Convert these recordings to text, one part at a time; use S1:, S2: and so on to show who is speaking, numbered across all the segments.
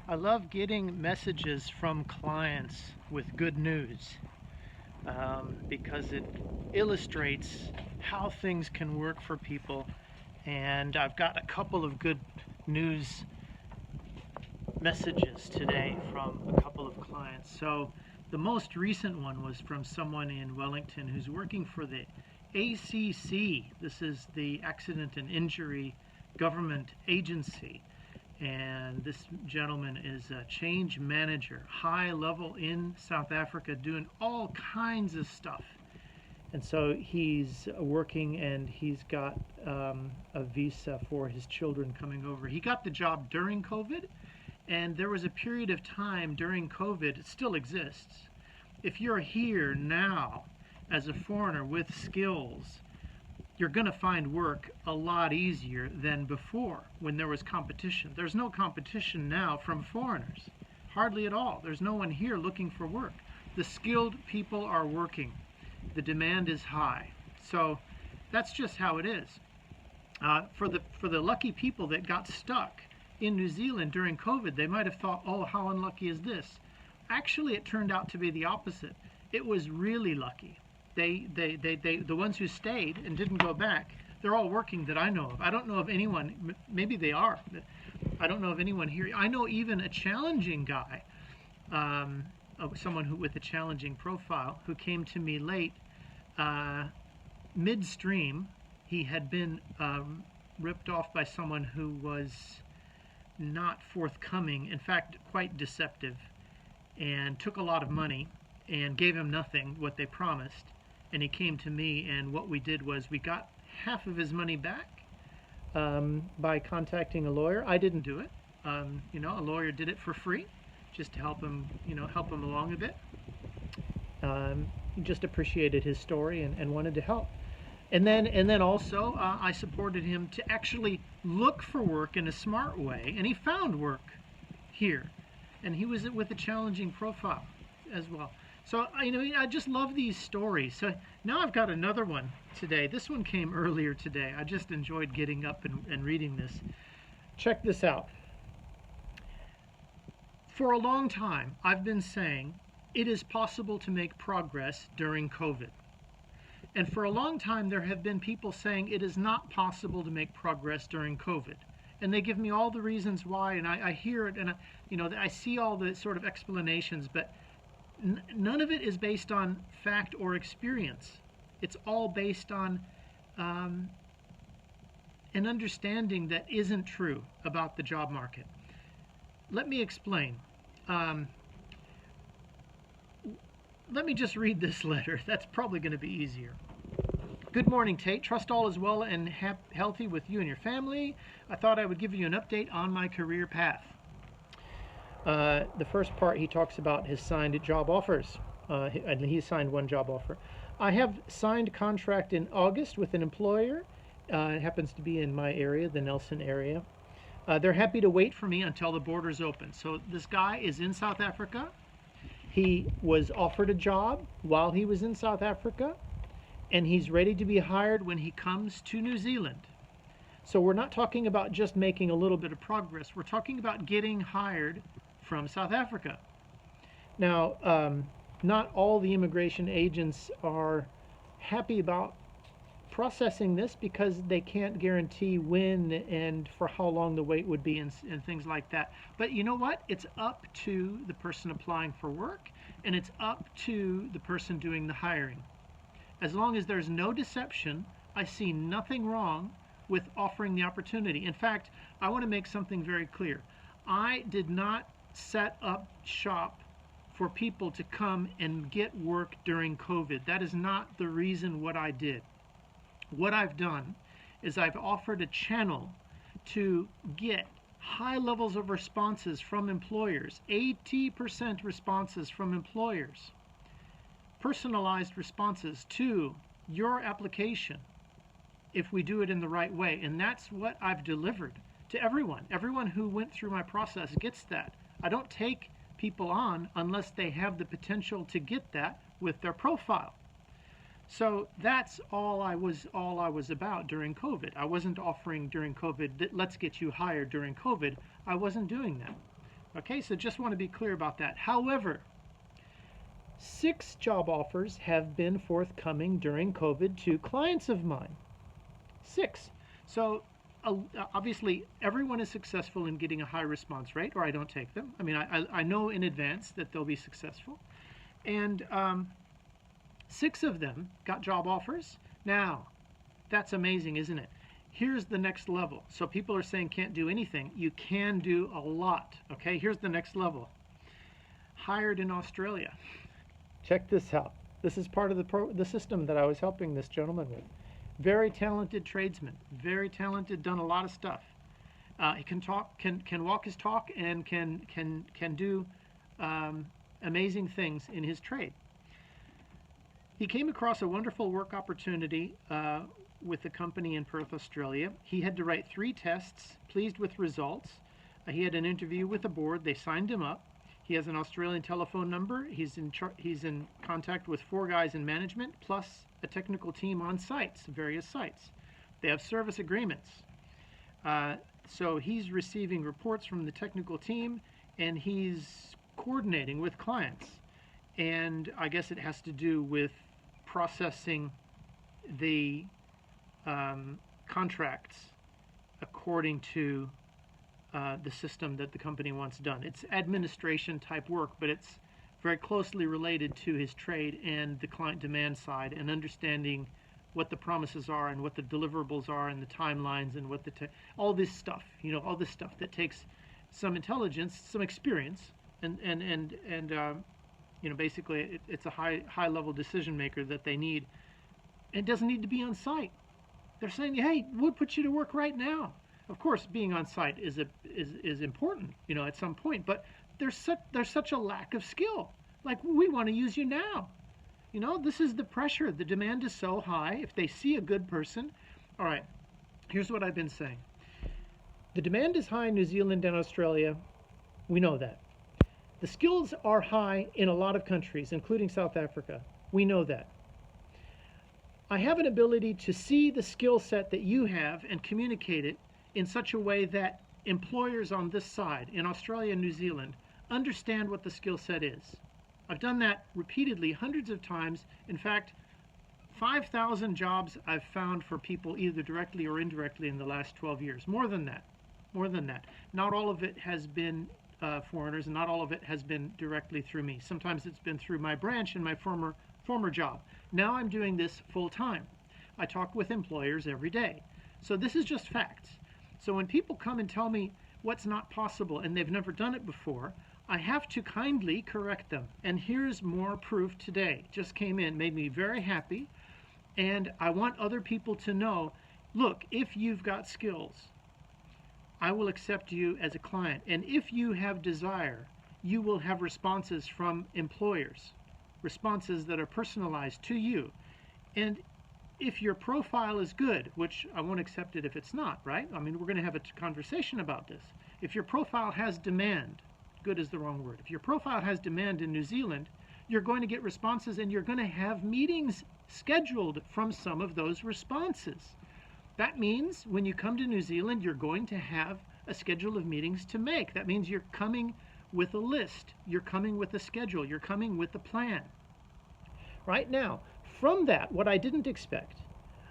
S1: I love getting messages from clients with good news because it illustrates how things can work for people. And I've got a couple of good news messages today from a couple of clients. So the most recent one was from someone in Wellington who's working for the ACC. This is the Accident and Injury Government Agency. And this gentleman is a change manager, high level in South Africa, doing all kinds of stuff. And so he's working and he's got a visa for his children coming over. He got the job during COVID, and there was a period of time during COVID, it still exists. If you're here now as a foreigner with skills, you're going to find work a lot easier than before when there was competition. There's no competition now from foreigners, hardly at all. There's no one here looking for work. The skilled people are working. The demand is high. So that's just how it is. For the lucky people that got stuck in New Zealand during COVID, they might have thought, oh, how unlucky is this? Actually, it turned out to be the opposite. It was really lucky. The ones who stayed and didn't go back, they're all working that I know of. I don't know of anyone, maybe they are, but I don't know of anyone here. I know even a challenging guy, someone with a challenging profile, who came to me late, midstream. He had been ripped off by someone who was not forthcoming, in fact, quite deceptive, and took a lot of money and gave him nothing, what they promised. And he came to me, and what we did was we got half of his money back by contacting a lawyer. I didn't do it. A lawyer did it for free, just to help him, help him along a bit. He just appreciated his story and wanted to help. And then also I supported him to actually look for work in a smart way, and he found work here, and he was with a challenging profile as well. So I just love these stories. So now I've got another one today. This one came earlier today. I just enjoyed getting up and reading this. Check this out. For a long time, I've been saying it is possible to make progress during COVID. And for a long time, there have been people saying it is not possible to make progress during COVID. And they give me all the reasons why, and I hear it, and I see all the sort of explanations, but none of it is based on fact or experience. It's all based on an understanding that isn't true about the job market. Let me explain. Let me just read this letter. That's probably going to be easier. Good morning, Tate. Trust all is well and healthy with you and your family. I thought I would give you an update on my career path. The first part, he talks about his signed job offers. And he signed one job offer. I have signed contract in August with an employer. It happens to be in my area, the Nelson area. They're happy to wait for me until the borders open. So this guy is in South Africa. He was offered a job while he was in South Africa, and he's ready to be hired when he comes to New Zealand. So we're not talking about just making a little bit of progress. We're talking about getting hired from South Africa. Now, not all the immigration agents are happy about processing this because they can't guarantee when and for how long the wait would be and things like that. But you know what? It's up to the person applying for work, and it's up to the person doing the hiring. As long as there's no deception, I see nothing wrong with offering the opportunity. In fact, I want to make something very clear. I did not set up shop for people to come and get work during COVID. That is not the reason what I did. What I've done is I've offered a channel to get high levels of responses from employers, 80% responses from employers, personalized responses to your application if we do it in the right way. And that's what I've delivered to everyone. Everyone who went through my process gets that. I don't take people on unless they have the potential to get that with their profile. So that's all I was about during COVID. I wasn't offering during COVID that let's get you hired during COVID. I wasn't doing that. Okay, so just want to be clear about that. However, 6 job offers have been forthcoming during COVID to clients of mine. 6. So obviously, everyone is successful in getting a high response rate, or I don't take them. I mean, I know in advance that they'll be successful. And 6 of them got job offers. Now, that's amazing, isn't it? Here's the next level. So people are saying can't do anything. You can do a lot. Okay, here's the next level. Hired in Australia. Check this out. This is part of the system that I was helping this gentleman with. Very talented tradesman. Very talented. Done a lot of stuff. He can talk. Can walk his talk and can do amazing things in his trade. He came across a wonderful work opportunity with a company in Perth, Australia. He had to write 3 tests, pleased with results. He had an interview with the board. They signed him up. He has an Australian telephone number. He's in contact with 4 guys in management, plus a technical team on sites, various sites. They have service agreements. So he's receiving reports from the technical team, and he's coordinating with clients. And I guess it has to do with processing the contracts according to the system that the company wants done. It's administration type work, but it's very closely related to his trade and the client demand side, and understanding what the promises are and what the deliverables are and the timelines and what all this stuff, all this stuff that takes some intelligence, some experience, and basically it's a high level decision maker that they need. It doesn't need to be on site. They're saying, hey, we'll put you to work right now. Of course, being on site is important, at some point. But there's such a lack of skill. Like, we want to use you now. This is the pressure. The demand is so high. If they see a good person, all right. Here's what I've been saying. The demand is high in New Zealand and Australia. We know that. The skills are high in a lot of countries, including South Africa. We know that. I have an ability to see the skill set that you have and communicate it in such a way that employers on this side, in Australia and New Zealand, understand what the skill set is. I've done that repeatedly, hundreds of times. In fact, 5,000 jobs I've found for people either directly or indirectly in the last 12 years. More than that. Not all of it has been foreigners, and not all of it has been directly through me. Sometimes it's been through my branch in my former job. Now I'm doing this full time. I talk with employers every day. So this is just facts. So when people come and tell me what's not possible and they've never done it before, I have to kindly correct them. And here's more proof today. Just came in, made me very happy. And I want other people to know, look, if you've got skills, I will accept you as a client. And if you have desire, you will have responses from employers, responses that are personalized to you. And if your profile is good, which I won't accept it if it's not, right? I mean, we're going to have a conversation about this. If your profile has demand, good is the wrong word. If your profile has demand in New Zealand, you're going to get responses, and you're going to have meetings scheduled from some of those responses. That means when you come to New Zealand, you're going to have a schedule of meetings to make. That means you're coming with a list. You're coming with a schedule. You're coming with a plan. Right now, from that, what I didn't expect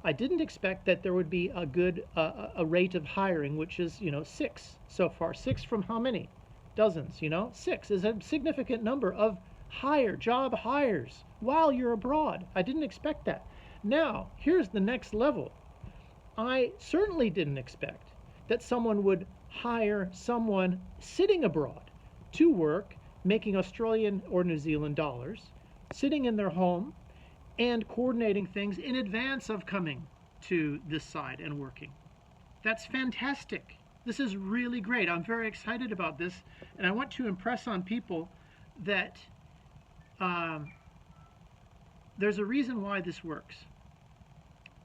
S1: that there would be a good a rate of hiring, which is 6 so far. 6 from how many? Dozens. 6 is a significant number of job hires while you're abroad. I didn't expect that. Now, here's the next level. I certainly didn't expect that someone would hire someone sitting abroad to work, making Australian or New Zealand dollars, sitting in their home and coordinating things in advance of coming to this side and working. That's fantastic. This is really great. I'm very excited about this, and I want to impress on people that there's a reason why this works.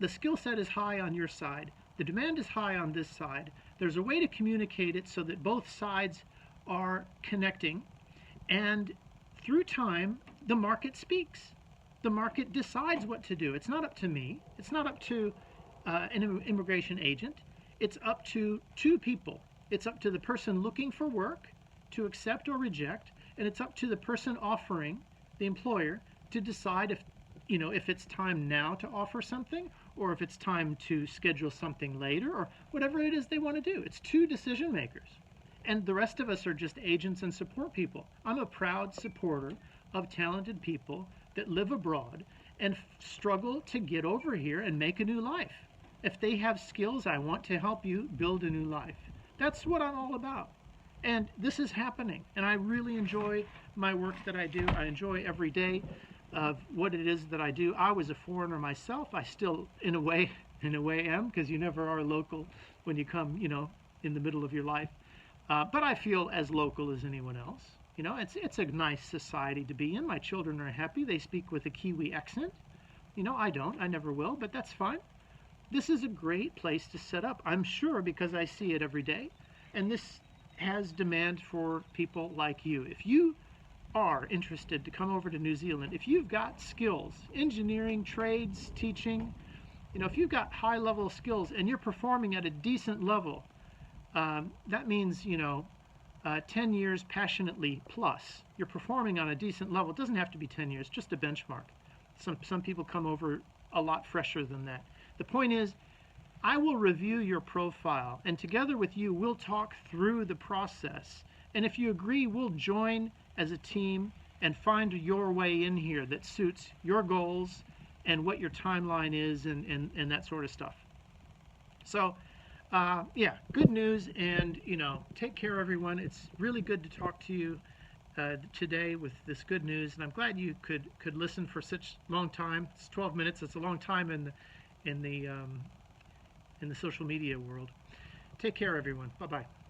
S1: The skill set is high on your side. The demand is high on this side. There's a way to communicate it so that both sides are connecting, and through time, the market speaks. The market decides what to do. It's not up to me. It's not up to an immigration agent. It's up to 2 people. It's up to the person looking for work to accept or reject, and it's up to the person offering, the employer, to decide if it's time now to offer something, or if it's time to schedule something later, or whatever it is they want to do. It's two decision makers. And the rest of us are just agents and support people. I'm a proud supporter of talented people that live abroad and struggle to get over here and make a new life. If they have skills, I want to help you build a new life. That's what I'm all about. And this is happening. And I really enjoy my work that I do. I enjoy every day of what it is that I do. I was a foreigner myself. I still, in a way am, because you never are local when you come, in the middle of your life. But I feel as local as anyone else. It's a nice society to be in. My children are happy. They speak with a Kiwi accent. I don't. I never will, but that's fine. This is a great place to set up, I'm sure, because I see it every day. And this has demand for people like you. If you are interested to come over to New Zealand, if you've got skills, engineering, trades, teaching, if you've got high-level skills and you're performing at a decent level, that means, 10 years passionately plus. You're performing on a decent level. It doesn't have to be 10 years, just a benchmark. Some people come over a lot fresher than that. The point is, I will review your profile, and together with you, we'll talk through the process. And if you agree, we'll join as a team and find your way in here that suits your goals and what your timeline is and that sort of stuff. So, yeah, good news, and, take care, everyone. It's really good to talk to you today with this good news, and I'm glad you could listen for such a long time. It's 12 minutes. It's a long time in the social media world. Take care, everyone. Bye-bye.